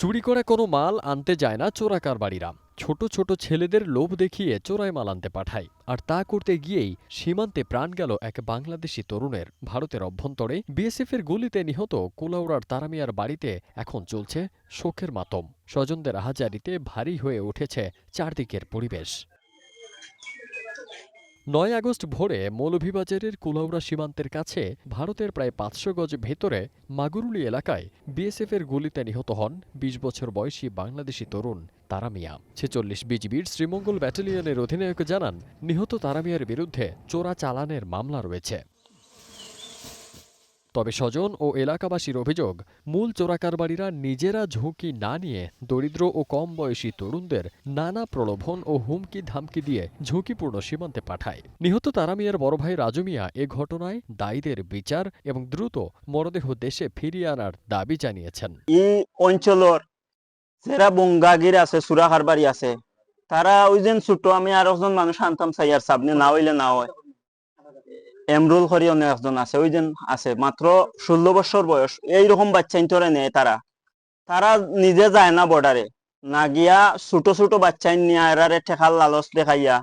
চুরি করা কোনো মাল আনতে যায় না চোরাকারবারিরা। ছোট ছোট ছেলেদের লোভ দেখিয়ে চোরাই মাল আনতে পাঠায়। আর তা করতে গিয়েই সীমান্তে প্রাণ গেল এক বাংলাদেশি তরুণের। ভারতের অভ্যন্তরে বিএসএফের গুলিতে নিহত কুলাউড়ার তারামিয়ার বাড়িতে এখন চলছে শোকের মাতম। স্বজনদের আহাজারিতে ভারী হয়ে উঠেছে চারদিকের পরিবেশ। ৯ আগস্ট ভোরে মৌলভীবাজারের কুলাউড়া সীমান্তের কাছে ভারতের প্রায় ৫০০ গজ ভেতরে মাগুরুলি এলাকায় বিএসএফের গুলিতে নিহত হন ২০ বছর বয়সী বাংলাদেশি তরুণ তারা মিয়া। ৪৬ বিজিবির শ্রীমঙ্গল ব্যাটালিয়নের অধিনায়ক জানান, নিহত তারা মিয়ার বিরুদ্ধে চোরা চালানের মামলা রয়েছে। তবে স্বজন ও এলাকাবাসীর অভিযোগ, মূল চোরাকারবারিরা নিজেরা ঝুঁকি না নিয়ে দরিদ্র ও কম বয়সী তরুণদের নানা প্রলোভন ও হুমকি ধামকি দিয়ে ঝুঁকিপূর্ণ সীমান্তে পাঠায়। নিহত তারা মিয়ার বড় ভাই রাজু মিয়া এ ঘটনায় দায়ীদের বিচার এবং দ্রুত মরদেহ দেশে ফিরিয়ে আনার দাবি জানিয়েছেন। এই অঞ্চলের যারা বঙ্গাগির আছে, চোরাকারবারি আছে, তারা ওই যে ছোট আমি আর একজন মানুষ আনতাম চাইয়ার সামনে না হইলে না হয়। এমরুল করি অনেক একজন আছে, ওই যে আছে মাত্র ১৬ বছর বয়স, এইরকম বাচ্চা ইন্তরে নেয়। তারা তারা নিজে যায় না বর্ডারে, না গিয়া ছোট ছোট বাচ্চা নিয়ে এরারে ঠেকার লালচ দেখাইয়া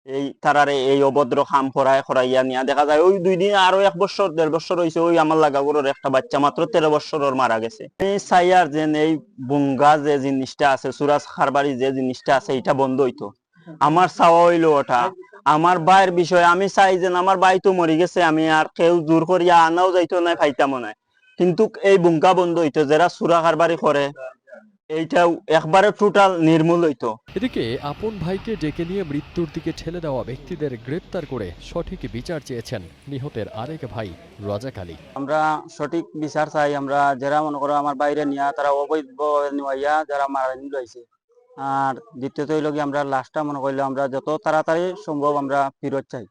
এই তারারে এই অভদ্র খাম করাইয়া নিয়া দেখা যায়। ওই ২ দিন আরো ১ বছর ১.৫ বছর হয়েছে, ওই আমার লাগাগুলোর একটা বাচ্চা মাত্র ১৩ বছরের মারা গেছে। এই চাইয়ার যে এই বুঙ্গা যে জিনিসটা আছে, সুরাজ খারবারি যে জিনিসটা আছে, এটা বন্ধ হইতো। আমার চাওয়া হইলো ওটা, আমার ভাইয়ের বিষয় আমি চাই যে আমার ভাই তো মরে গেছে, আমি আর কেউ জোর করিয়া আনাও যাইতো না, খাইতামও না। কিন্তু এই বুঙ্গা বন্ধ হইতো, যারা চোরা কারবারি করে এইটাও একবারে টোটাল নির্মূল হইতো। এদিকে আপন ভাইকে ডেকে নিয়ে মৃত্যুর দিকে ঠেলে দেওয়া ব্যক্তিদের গ্রেপ্তার করে সঠিক বিচার চেয়েছেন নিহতের আরেক ভাই রাজাক আলী। আমরা সঠিক বিচার চাই। আমরা যারা মনে করো আমার বাইরে নিয়া তারা অবৈধ নিয়া যারা মারা নিয়েছে। আর দ্বিতীয়ত হইল কি, আমরা লাশটা মনে করলে আমরা যত তাড়াতাড়ি সম্ভব আমরা ফেরত চাই।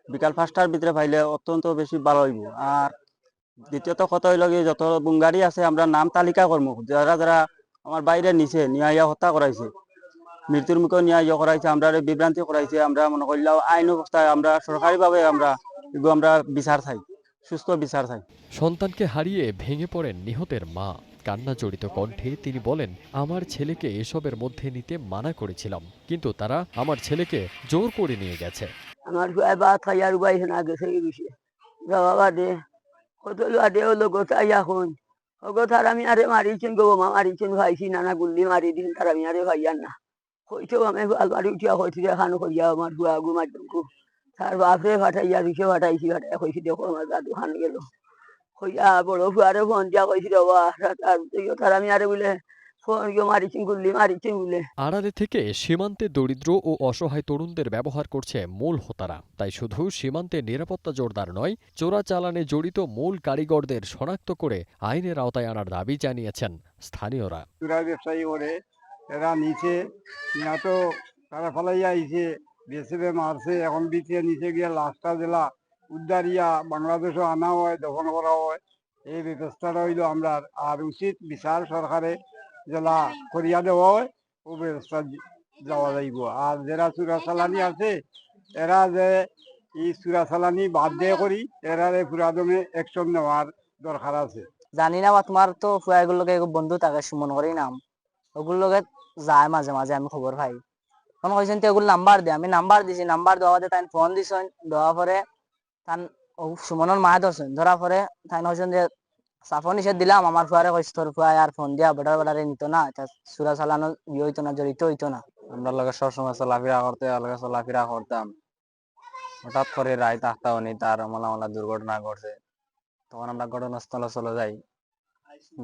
বিকাল ৫টার ভিতরে পাইলে অত্যন্ত বেশি ভালো হইব। আর দ্বিতীয়ত কথা হইল কি, যত বুঙ্গারি আছে আমরা নাম তালিকা করবো, যারা যারা আমার বাইরে নিচে নিয়া হত্যা করাইছে, মৃত্যুর মুখে নিয়ে করাইছে, আমরা বিভ্রান্তি করাইছে। আমরা মনে করলেও আইন অবস্থায় আমরা সরকারিভাবে আমরা বিচার চাই, সুস্থ বিচার চাই। সন্তানকে হারিয়ে ভেঙে পড়েন নিহতের মা। কান্না জড়িত কণ্ঠে তিনি বলেন, আমার ছেলেকে এসবের মধ্যে নিতে মানা করেছিলাম, কিন্তু তারা আমার ছেলেকে জোর করে নিয়ে গেছে। আমার ভাত খাইয়ার উপায় না গেছে এই বিষয়ে বাবা দে কত দে হলো গোথাই এখন অগথার আমি আরে মারিছেন গো মা, মারিছেন ভাইছি নানা গুল্লি মারি দিন, তার আমি আরে ভাইয়ার না হইতেও আমি আলমারি উঠিয়া হয়েছি দেখানো করিয়া আমার বুয়া গু মাধ্যমকু তার বাপরে ফাটাইয়া দিছে, ফাটাইছি ফাটাইয়া কইছি দেখো আমার দাদু খান গেল হইয়া বড় ফুয়ারে ফোন দিয়া কইছি বাবা, তার আমি আরে বলে ফোন মারিছেন গুল্লি মারিছেন বলে। আড়ালে থেকে সীমান্তে দরিদ্র ও অসহায় তরুণদের ব্যবহার করছে মূল হোতারা। তাই শুধু সীমান্তে নিরাপত্তা জোরদার নয়, চোরাচালানে জড়িত মূল কারিগরদের শনাক্ত করে আইনের আওতায় আনার দাবি জানিয়েছেন স্থানীয়রা। চোরা ব্যবসায়ী করে এরা নিচে নিয়া তো তারা ফলাইয়া আইছে, বেসিবে মারছে, এখন বিচে নিচে গিয়ে লাশটা জেলা উদ্ধারিয়া বাংলাদেশও আনা হয়, দফন করা হয়। এই ব্যবস্থাটা হইল আমরা আর উচিত বিচার সরকারে জেলা করিয়া দেওয়া হয়, ও ব্যবস্থা যাওয়া যাইব। আর যারা চোরা চালানি আছে, এরা যে এই চোরা চালানি বাদ দিয়ে করি, এরারে পুরাদমে অ্যাকশন নেওয়ার দরকার আছে। জানি না বা তোমার তো ফুয়াগুলোকে বন্ধু তাকে সুমন করেই নাম, ওগুলোকে যায় মাঝে মাঝে আমি খবর পাই। তখন কইছেন তো ওগুলো নাম্বার দে, আমি নাম্বার দিছি, নাম্বার দেওয়া তাই ফোন দিছেন, দেওয়া পরে তান সুমনের মা ধরছেন, ধরা পরে তাই হয়েছেন যে সাফন নিষেধ দিলাম, আমার ফুয়ারে কইছে তোর ফুয়া আর ফোন দিয়া বেটারে নিত না, চুরা চালানো ইয়ে হইতো না, জড়িত হইতো না। আমরা লগে সবসময় চলাফেরা করতে লগে চলাফেরা করতাম। হঠাৎ করে রাত ৮টা উনি তার মালা দুর্ঘটনা ঘটছে। তখন আমরা ঘটনাস্থলে চলে যাই,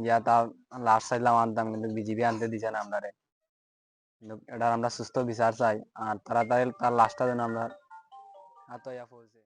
গিয়া তার লাশ চাইলাম আনতাম, কিন্তু বিজিবি আনতে দিছে না আমরা। কিন্তু এটা আমরা সুস্থ বিচার চাই, আর তাড়াতাড়ি তার লাশটা যেন আমরা হাতে পৌঁছে।